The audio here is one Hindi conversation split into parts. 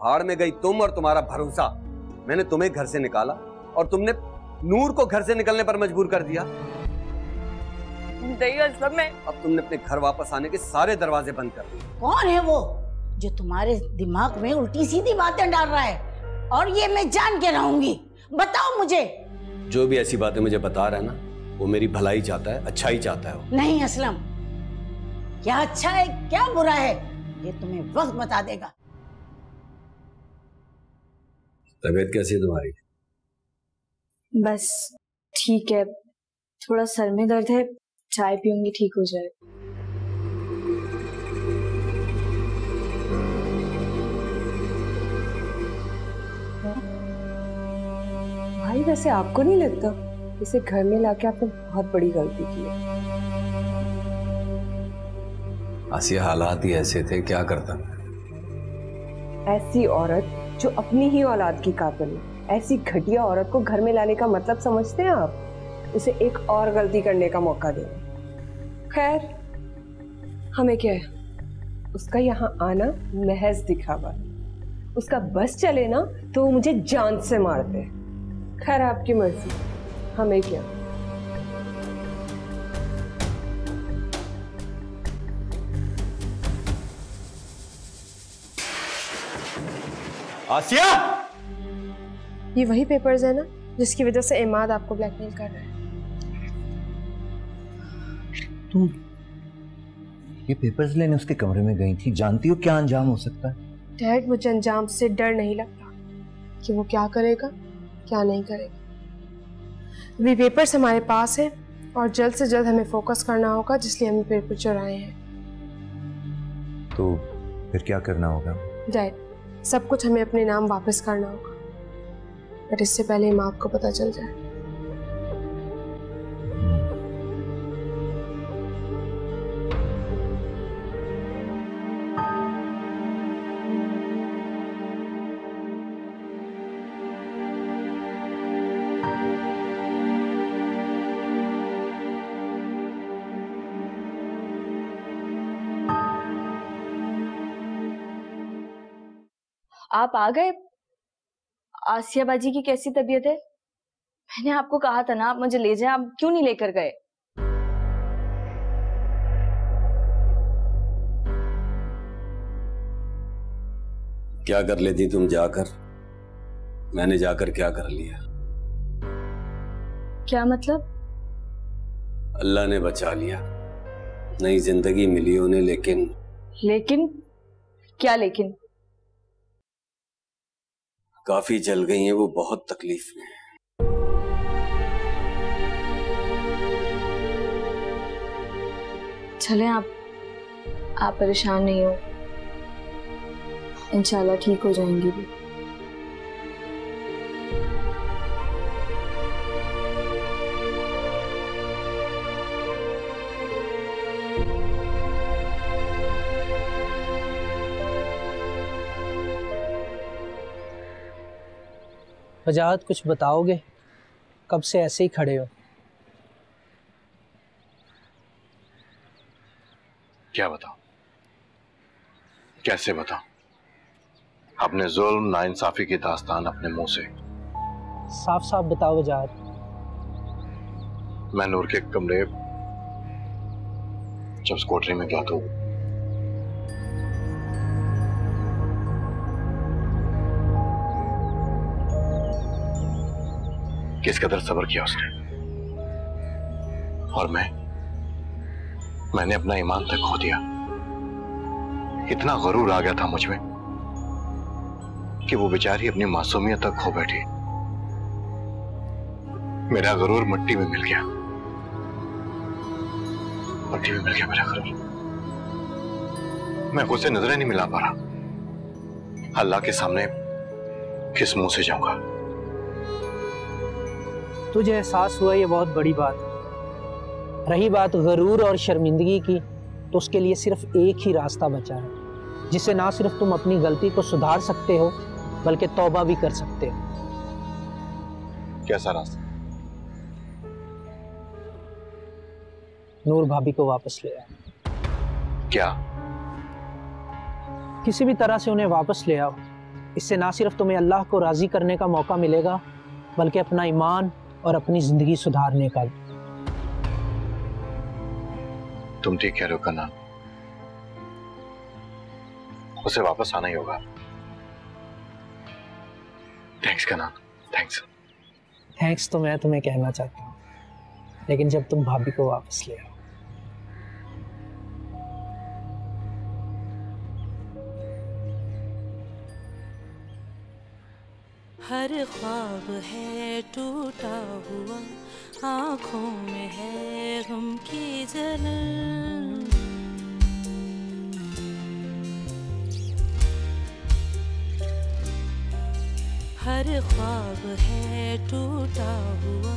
भाड़ में गई तुम और तुम्हारा भरोसा। मैंने तुम्हें घर से निकाला और तुमने नूर को घर से निकलने पर मजबूर कर दिया। अब तुमने अपने घर वापस आने के सारे दरवाजे बंद कर दिए। कौन है वो जो तुम्हारे दिमाग में उल्टी सीधी बातें डाल रहा है? और ये मैं जान के रहूंगी, बताओ मुझे। जो भी ऐसी बातें मुझे बता रहा है ना, वो मेरी भलाई चाहता है, अच्छा ही चाहता है वो। नहीं असलम, क्या अच्छा है क्या बुरा है ये तुम्हें वक्त बता देगा। तबीयत कैसी है तुम्हारी? बस ठीक है, थोड़ा सर में दर्द है, चाय पीऊंगी ठीक हो जाए। भाई वैसे आपको नहीं लगता इसे घर में लाके आपने बहुत बड़ी गलती की है? आसिया हालात ही ऐसे थे, क्या करता। ऐसी औरत जो अपनी ही औलाद की कातिल है, ऐसी घटिया औरत को घर में लाने का मतलब समझते हैं आप? उसे एक और गलती करने का मौका देना। खैर हमें क्या है, उसका यहाँ आना महज दिखावा है। उसका बस चले ना तो वो मुझे जान से मारते। खैर आपकी मर्जी, हमें क्या। आसिया! ये वही पेपर्स है ना जिसकी वजह से इमाद आपको ब्लैकमेल कर रहा है? तुम ये पेपर्स लेने उसके कमरे में गई थी, जानती हो क्या अंजाम हो सकता है? डैड मुझे अंजाम से डर नहीं लगता कि वो क्या करेगा क्या नहीं करेगा। अभी पेपर्स हमारे पास है और जल्द से जल्द हमें फोकस करना होगा, जिसलिए हम पेपर चुराए हैं। तो फिर क्या करना होगा? डैड सब कुछ हमें अपने नाम वापस करना होगा, बट इससे पहले इमाद को पता चल जाए। आप आ गए? आसिया बाजी की कैसी तबीयत है? मैंने आपको कहा था ना आप मुझे ले जाएं, आप क्यों नहीं लेकर गए? क्या कर लेती तुम जाकर? मैंने जाकर क्या कर लिया? क्या मतलब? अल्लाह ने बचा लिया, नई जिंदगी मिली उन्हें। लेकिन क्या लेकिन? काफी जल गई हैं वो, बहुत तकलीफ में। चलें आप परेशान नहीं हो, इंशाल्लाह ठीक हो जाएंगी भी। वजाहत कुछ बताओगे? कब से ऐसे ही खड़े हो? क्या बताऊं, कैसे बताऊं? अपने जुल्म नाइंसाफी की दास्तान अपने मुंह से। साफ साफ बताओ वजाहत। मैं नूर के कमरे जब स्कूटरी में गया तो किस कदर सब्र किया उसने, और मैंने अपना ईमान तक खो दिया। इतना गरूर आ गया था मुझ में कि वो बेचारी अपनी मासूमियत तक खो बैठी। मेरा गरूर मिट्टी में मिल गया, मिट्टी में मिल गया मेरा गरूर। मैं उसे नजरें नहीं मिला पा रहा। अल्लाह के सामने किस मुंह से जाऊंगा? तुझे एहसास हुआ, ये बहुत बड़ी बात है। रही बात गरूर और शर्मिंदगी की, तो उसके लिए सिर्फ एक ही रास्ता बचा है, जिससे ना सिर्फ तुम अपनी गलती को सुधार सकते हो बल्कि तौबा भी कर सकते हो। कैसा रास्ता? नूर भाभी को वापस ले आओ। क्या? किसी भी तरह से उन्हें वापस ले आओ, इससे ना सिर्फ तुम्हें अल्लाह को राजी करने का मौका मिलेगा, बल्कि अपना ईमान और अपनी जिंदगी सुधारने का भी। तुम ठीक कह रहे हो कन्ना, उसे वापस आना ही होगा। थैंक्स कन्ना, थैंक्स। थैंक्स तो मैं तुम्हें कहना चाहता हूँ, लेकिन जब तुम भाभी को वापस ले आओ। हर ख्वाब है टूटा हुआ, आँखों में है गम की जलन। हर ख्वाब है टूटा हुआ,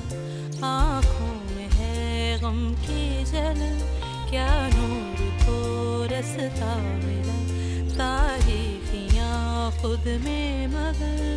आँखों में है गम की जलन। क्या नूर को रसता मिला, तारीखियाँ खुद में मगन।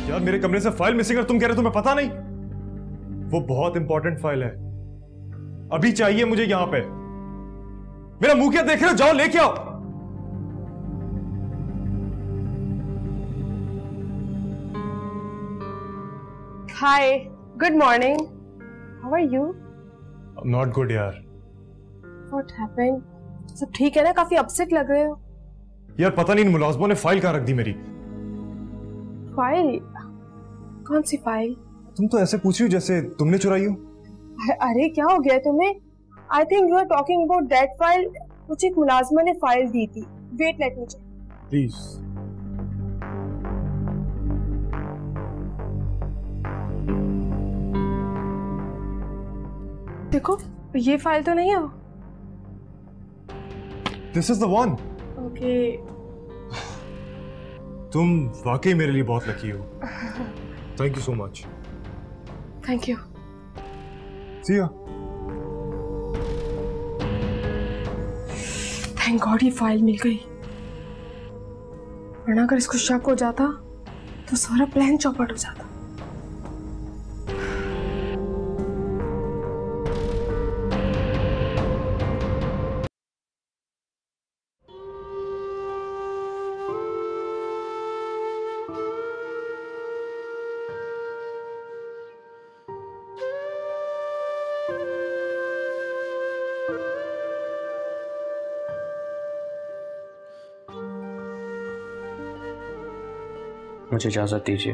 यार मेरे कमरे से फाइल मिसिंग है, तुम कह रहे हो तुम्हें पता नहीं? वो बहुत इंपॉर्टेंट फाइल है, अभी चाहिए मुझे यहां पे। मेरा मुंह क्या देख रहे हो? जाओ लेके आओ। Hi, good morning. How are you? Not good यार। What happened? सब ठीक है ना? काफी अपसेट लग रहे हो। यार पता नहीं इन मुलाजमों ने फाइल कहां रख दी मेरी। फाइल? कौन सी फाइल? तुम तो ऐसे पूछ रही हो जैसे तुमने चुराई हो। अरे क्या हो गया तुम्हें? I think you are talking about that file. मुझे एक मुलाजमा ने फाइल दी थी। Wait, let me check. Please. देखो, ये फाइल तो नहीं है। This is the one. Okay. तुम वाकई मेरे लिए बहुत लकी हो। Thank you so much. Thank you. See ya. Thank God ये फाइल मिल गई, वरना अगर इसको शक हो जाता तो सारा प्लान चौपट हो जाता। मुझे इजाजत दीजिए,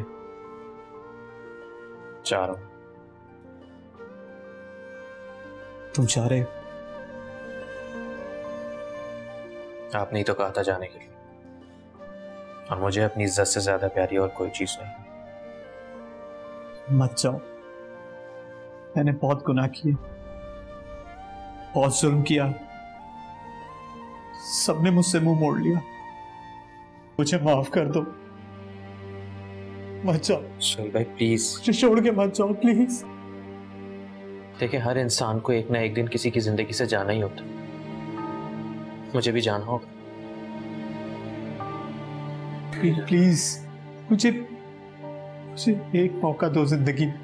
जा रहा हूं। तुम जा रहे हो? आपने ही तो कहा था जाने के लिए, और मुझे अपनी इज्जत से ज्यादा प्यारी और कोई चीज नहीं। मत जाओ, मैंने बहुत गुनाह किए, बहुत जुल्म किया, सबने मुझसे मुंह मोड़ लिया, मुझे माफ कर दो। मत जाओ सुहेल भाई प्लीज, मुझे छोड़ के मत जाओ प्लीज। देखिए, हर इंसान को एक ना एक दिन किसी की जिंदगी से जाना ही होता, मुझे भी जाना होगा। प्लीज मुझे एक मौका दो जिंदगी में,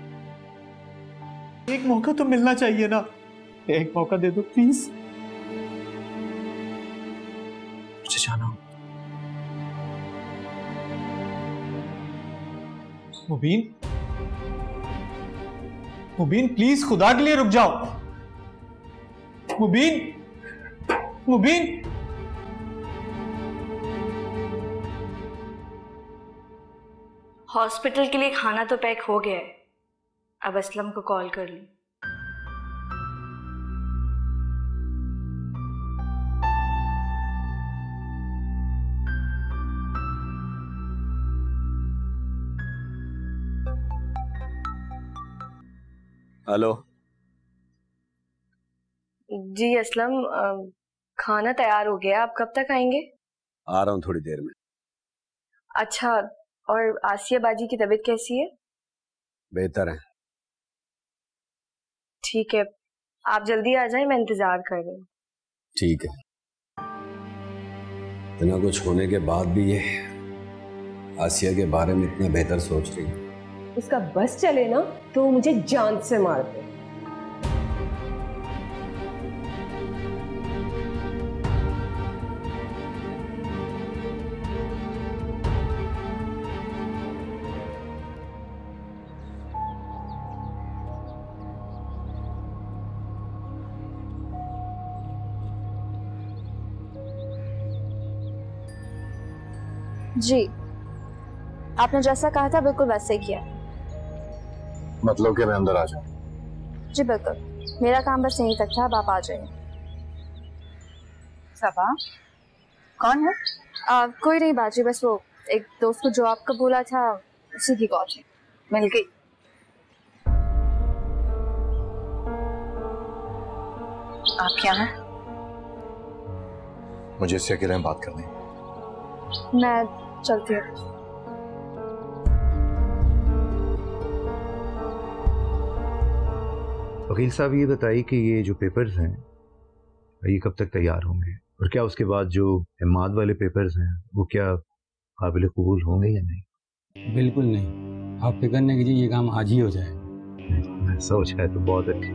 एक मौका तो मिलना चाहिए ना, एक मौका दे दो प्लीज। मुझे जाना होगा। मुबीन, मुबीन प्लीज खुदा के लिए रुक जाओ। मुबीन, मुबीन। हॉस्पिटल के लिए खाना तो पैक हो गया है, अब असलम को कॉल कर लूं। हेलो। जी असलम, खाना तैयार हो गया, आप कब तक आएंगे? आ रहा हूँ थोड़ी देर में। अच्छा, और आसिया बाजी की तबीयत कैसी है? बेहतर है। ठीक है, आप जल्दी आ जाएं, मैं इंतजार कर रही हूँ। ठीक है। इतना कुछ होने के बाद भी ये आसिया के बारे में इतना बेहतर सोच रही है। उसका बस चले ना तो मुझे जान से मार दे। जी, आपने जैसा कहा था बिल्कुल वैसे ही किया। मतलब कि मैं अंदर आ जाऊं? जी बिल्कुल, मेरा काम बस यहीं तक था, अब आप आ जाइए। सबा, कौन है? कोई नहीं बाजी, बस वो एक दोस्त को जो आपका बोला था उसी की कॉल थी। मिल गई? आप क्या हैं? मुझे इससे अकेले में बात करनी है। मैं चलती हूँ। वकील साहब, ये बताइए कि ये जो पेपर्स हैं ये कब तक तैयार होंगे, और क्या उसके बाद जो इमाद वाले पेपर्स हैं वो क्या काबिल कबूल होंगे या नहीं? बिल्कुल नहीं, आप फिक्र नहीं कीजिए, ये काम आज ही हो जाएगा। सोच है तो बहुत अच्छी।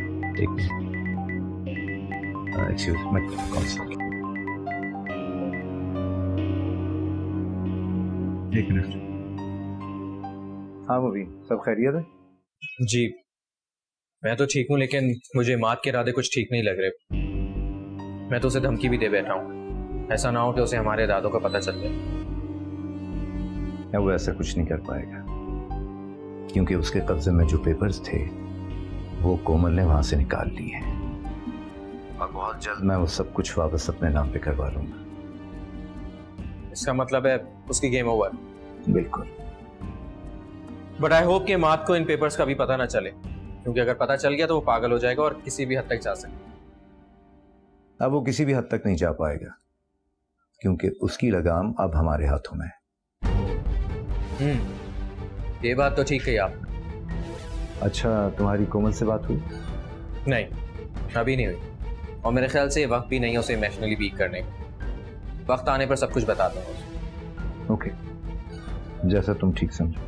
एक्सक्यूज मैं कौन सा एक मिनट। हाँ मुबीन, सब खैरियत है? जी मैं तो ठीक हूँ, लेकिन मुझे इमाद के इरादे कुछ ठीक नहीं लग रहे। मैं तो उसे धमकी भी दे बैठा हूँ, ऐसा ना हो कि उसे हमारे इरादों का पता चल जाए। वो ऐसा कुछ नहीं कर पाएगा, क्योंकि उसके कब्जे में जो पेपर्स थे वो कोमल ने वहां से निकाल लिए हैं, और बहुत जल्द मैं वो सब कुछ वापस अपने नाम पे करवा लूंगा। इसका मतलब है उसकी गेम ओवर? बिल्कुल। बट आई होप कि इमाद को इन पेपर्स का भी पता ना चले, क्योंकि अगर पता चल गया तो वो पागल हो जाएगा और किसी भी हद तक जा सकता। अब वो किसी भी हद तक नहीं जा पाएगा, क्योंकि उसकी लगाम अब हमारे हाथों में है। ये बात तो ठीक कही आप। अच्छा, तुम्हारी कोमल से बात हुई? नहीं, अभी नहीं हुई, और मेरे ख्याल से वक्त भी नहीं है उसे इमोशनली वीक करने का। वक्त आने पर सब कुछ बता दूंगा। ओके, जैसा तुम ठीक समझो।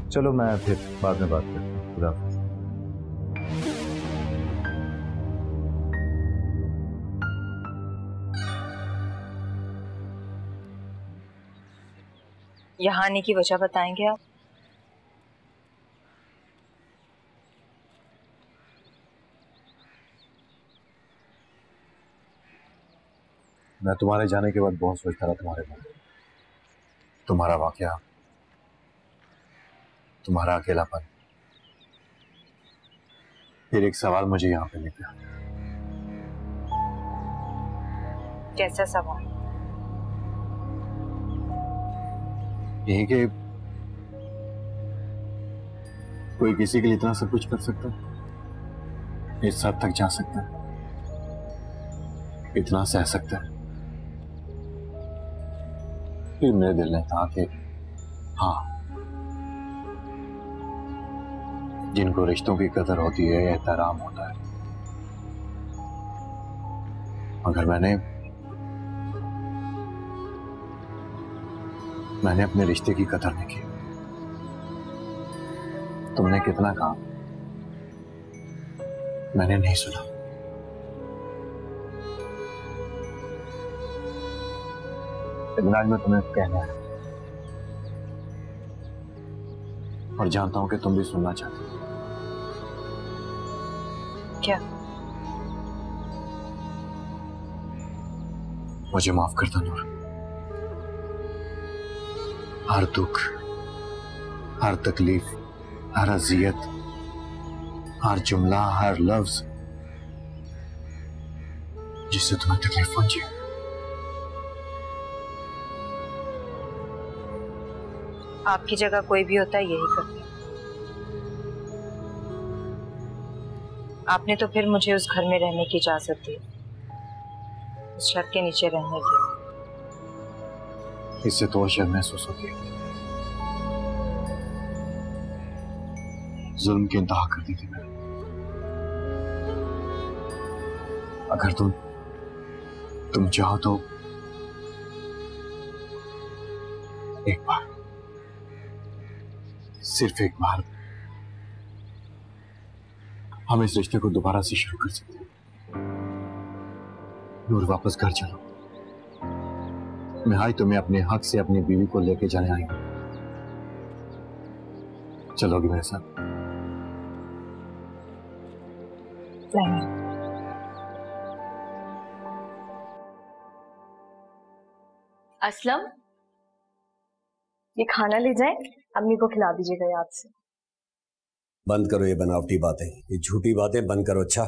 चलो मैं फिर बाद में बात करता हूँ। खुदा हाफिज़। यहाँ आने की वजह बताएंगे आप? मैं तुम्हारे जाने के बाद बहुत सोचता रहा तुम्हारे बारे में, तुम्हारा वाकया, तुम्हारा अकेलापन। फिर एक सवाल मुझे यहाँ पे लेकर। कैसा सवाल? यही कि कोई किसी के लिए इतना सब कुछ कर सकता है, इस हद तक जा सकता है, इतना सह सकता है। फिर मेरे दिल ने कहा कि हाँ, जिनको रिश्तों की कदर होती है, एहतराम होता है, मगर मैंने अपने रिश्ते की कदर नहीं की। तुमने कितना कहा, मैंने नहीं सुना। लेकिन आज मैं तुम्हें कहना है, और जानता हूं कि तुम भी सुनना चाहते हो। क्या? मुझे माफ कर दो नूर। हर दुख, हर तकलीफ, हर अजियत, हर जुमला, हर लफ्ज जिससे तुम्हें तकलीफ पहुंची, आपकी जगह कोई भी होता है यही करता। आपने तो फिर मुझे उस घर में रहने की इजाजत दी, उस छत के नीचे रहने की। इससे तो शर्म महसूस होती है। जुल्म की इंतहा कर दी थी मैंने। अगर तुम चाहो तो एक बार, सिर्फ एक बार हम इस रिश्ते को दोबारा से शुरू कर सकते हैं। नूर, वापस घर चलो। मैं तुम्हें अपने हक से अपनी बीवी को लेके जाने आई हूं। चलोगी मेरे साथ? नहीं। असलम, ये खाना ले जाए, अम्मी को खिला दीजिएगा याद से। बंद करो ये बनावटी बातें, ये झूठी बातें बंद करो। अच्छा,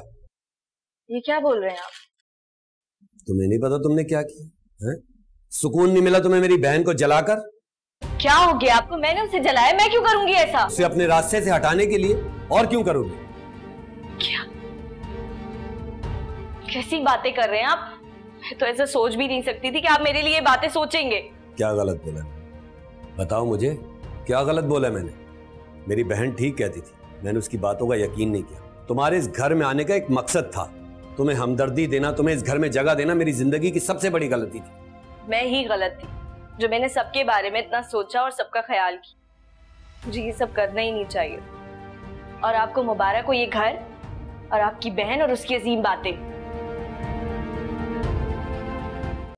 ये क्या बोल रहे हैं आप? तुम्हें नहीं पता तुमने क्या किया है? सुकून नहीं मिला तुम्हें मेरी बहन को जलाकर? क्या हो गया आपको? मैंने उसे जलाया, मैं क्यों करूंगी ऐसा? उसे अपने रास्ते से हटाने के लिए। और क्यों करोगे? क्या कैसी बातें कर रहे हैं आप? मैं तो ऐसा सोच भी नहीं सकती थी कि आप मेरे लिए ये बातें सोचेंगे। क्या गलत बोला? बताओ मुझे, क्या गलत बोला मैंने? मेरी बहन ठीक कहती थी, मैंने उसकी बातों का यकीन नहीं किया। तुम्हारे इस घर में आने का एक मकसद था, तुम्हें हमदर्दी देना, तुम्हें इस घर में जगह देना मेरी जिंदगी की सबसे बड़ी गलती थी। मैं ही गलत थी जो मैंने सबके बारे में इतना सोचा और सबका ख्याल किया। मुझे ये सब करना ही नहीं चाहिए। और आपको मुबारक हो ये घर और आपकी बहन और उसकी अजीम बातें।